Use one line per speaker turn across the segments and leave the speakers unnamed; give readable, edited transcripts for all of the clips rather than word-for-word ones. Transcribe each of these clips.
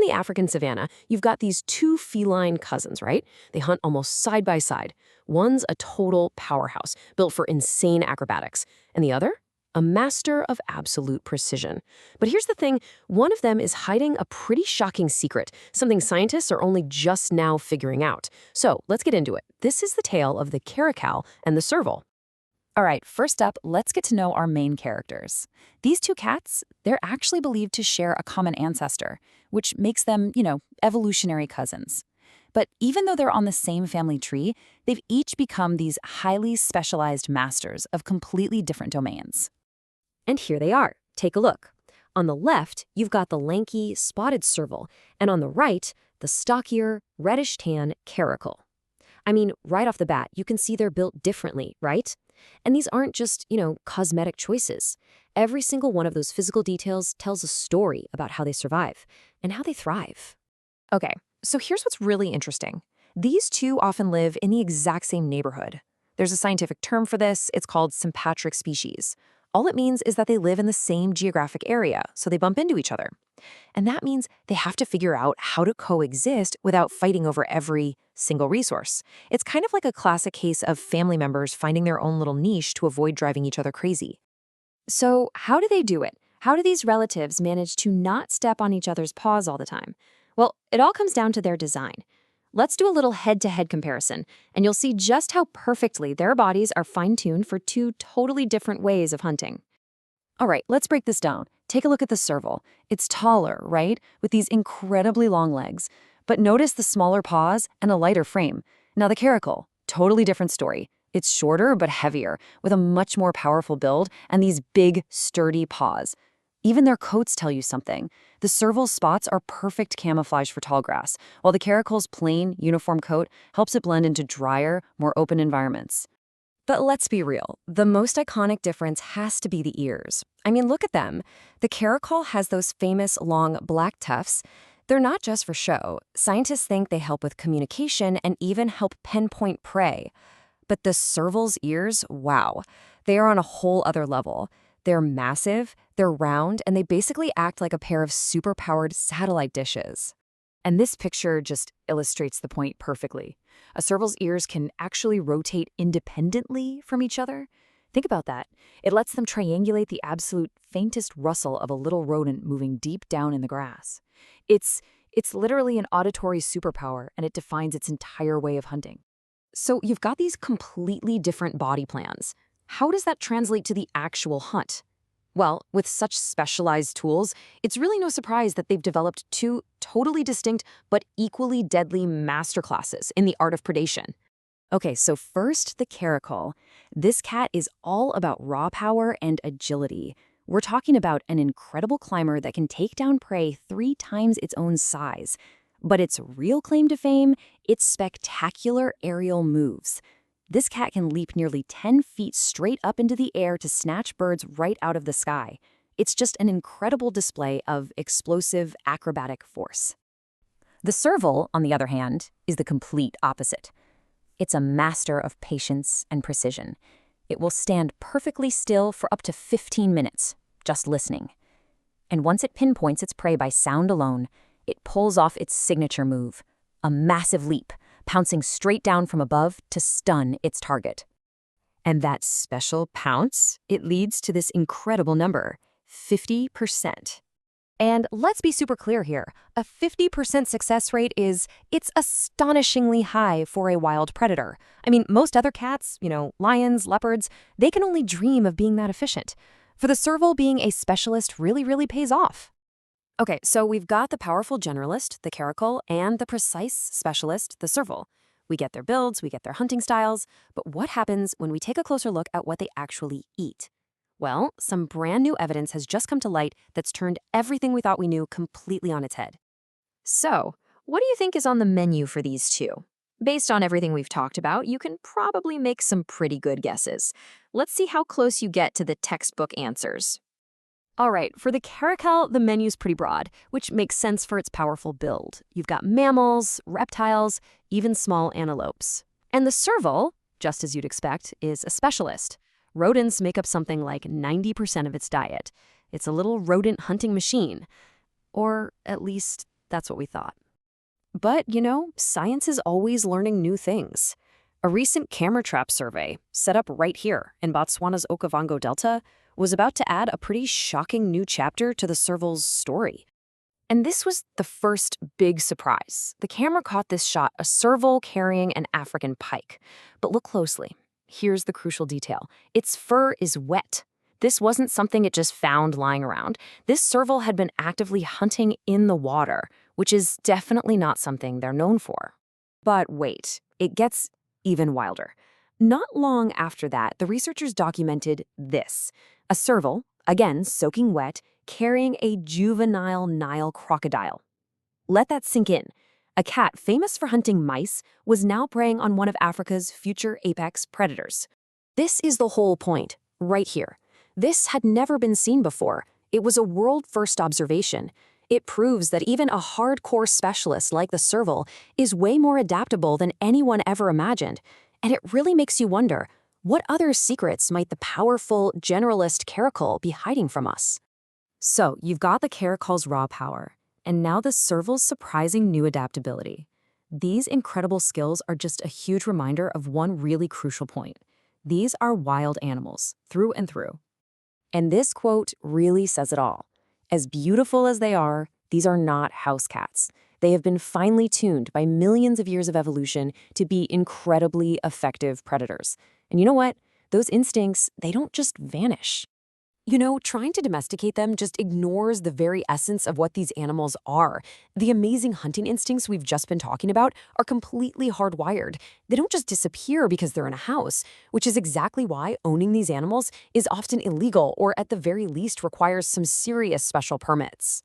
the African savanna, you've got these two feline cousins, right? They hunt almost side by side. One's a total powerhouse, built for insane acrobatics, and the other? A master of absolute precision. But here's the thing, one of them is hiding a pretty shocking secret, something scientists are only just now figuring out. So let's get into it. This is the tale of the caracal and the serval.
All right, first up, let's get to know our main characters. These two cats, they're actually believed to share a common ancestor, which makes them, evolutionary cousins. But even though they're on the same family tree, they've each become these highly specialized masters of completely different domains.
And here they are. Take a look. On the left, you've got the lanky, spotted serval, and on the right, the stockier, reddish-tan caracal. I mean, right off the bat, you can see they're built differently, right? And these aren't just, cosmetic choices. Every single one of those physical details tells a story about how they survive and how they thrive.
Okay, so here's what's really interesting. These two often live in the exact same neighborhood. There's a scientific term for this. It's called sympatric species. All it means is that they live in the same geographic area, so they bump into each other. And that means they have to figure out how to coexist without fighting over every single resource. It's kind of like a classic case of family members finding their own little niche to avoid driving each other crazy.
So how do they do it? How do these relatives manage to not step on each other's paws all the time? Well, it all comes down to their design. Let's do a little head-to-head comparison, and you'll see just how perfectly their bodies are fine-tuned for two totally different ways of hunting.
All right, let's break this down. Take a look at the serval. It's taller, right? With these incredibly long legs. But notice the smaller paws and a lighter frame. Now the caracal, totally different story. It's shorter but heavier, with a much more powerful build and these big, sturdy paws. Even their coats tell you something. The serval spots are perfect camouflage for tall grass, while the caracal's plain, uniform coat helps it blend into drier, more open environments.
But let's be real, the most iconic difference has to be the ears. I mean, look at them. The caracal has those famous long black tufts. They're not just for show. Scientists think they help with communication and even help pinpoint prey. But the serval's ears, wow, they are on a whole other level. They're massive, they're round, and they basically act like a pair of super-powered satellite dishes.
And this picture just illustrates the point perfectly. A serval's ears can actually rotate independently from each other. Think about that. It lets them triangulate the absolute faintest rustle of a little rodent moving deep down in the grass. It's literally an auditory superpower, and it defines its entire way of hunting.
So you've got these completely different body plans. How does that translate to the actual hunt? Well, with such specialized tools, it's really no surprise that they've developed two totally distinct but equally deadly masterclasses in the art of predation. Okay, so first, the caracal. This cat is all about raw power and agility. We're talking about an incredible climber that can take down prey 3 times its own size. But its real claim to fame, its spectacular aerial moves. This cat can leap nearly 10 feet straight up into the air to snatch birds right out of the sky. It's just an incredible display of explosive acrobatic force.
The serval, on the other hand, is the complete opposite. It's a master of patience and precision. It will stand perfectly still for up to 15 minutes, just listening. And once it pinpoints its prey by sound alone, it pulls off its signature move, a massive leap, pouncing straight down from above to stun its target.
And that special pounce, it leads to this incredible number, 50%. And let's be super clear here, a 50% success rate it's astonishingly high for a wild predator. I mean, most other cats, lions, leopards, they can only dream of being that efficient. For the serval, being a specialist really pays off. Okay, so we've got the powerful generalist, the caracal, and the precise specialist, the serval. We get their builds, we get their hunting styles, but what happens when we take a closer look at what they actually eat? Well, some brand new evidence has just come to light that's turned everything we thought we knew completely on its head. So, what do you think is on the menu for these two? Based on everything we've talked about, you can probably make some pretty good guesses. Let's see how close you get to the textbook answers. All right, for the caracal, the menu's pretty broad, which makes sense for its powerful build. You've got mammals, reptiles, even small antelopes. And the serval, just as you'd expect, is a specialist. Rodents make up something like 90% of its diet. It's a little rodent hunting machine. Or at least That's what we thought.
But, you know, science is always learning new things. A recent camera trap survey, set up right here in Botswana's Okavango Delta, was about to add a pretty shocking new chapter to the Serval's story. And this was the first big surprise. The camera caught this shot, a serval carrying an African pike. But look closely. Here's the crucial detail. Its fur is wet. This wasn't something it just found lying around. This serval had been actively hunting in the water, which is definitely not something they're known for. But wait, it gets even wilder. Not long after that, the researchers documented this. A serval, again soaking wet, carrying a juvenile Nile crocodile. Let that sink in. A cat famous for hunting mice was now preying on one of Africa's future apex predators. This is the whole point, right here. This had never been seen before. It was a world-first observation. It proves that even a hardcore specialist like the serval is way more adaptable than anyone ever imagined. And it really makes you wonder, what other secrets might the powerful generalist caracal be hiding from us? So, you've got the caracal's raw power, and now the serval's surprising new adaptability. These incredible skills are just a huge reminder of one really crucial point. These are wild animals, through and through. And this quote really says it all. As beautiful as they are, these are not house cats. They have been finely tuned by millions of years of evolution to be incredibly effective predators. And you know what? Those instincts, they don't just vanish. You know, trying to domesticate them just ignores the very essence of what these animals are. The amazing hunting instincts we've just been talking about are completely hardwired. They don't just disappear because they're in a house, which is exactly why owning these animals is often illegal or at the very least requires some serious special permits.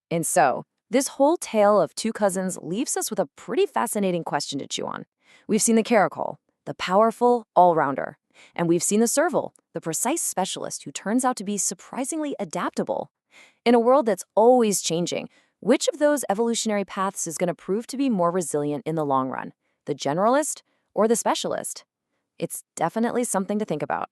And so, this whole tale of two cousins leaves us with a pretty fascinating question to chew on. We've seen the caracal, the powerful all-rounder. And we've seen the serval, the precise specialist who turns out to be surprisingly adaptable. In a world that's always changing, which of those evolutionary paths is going to prove to be more resilient in the long run? The generalist or the specialist? It's definitely something to think about.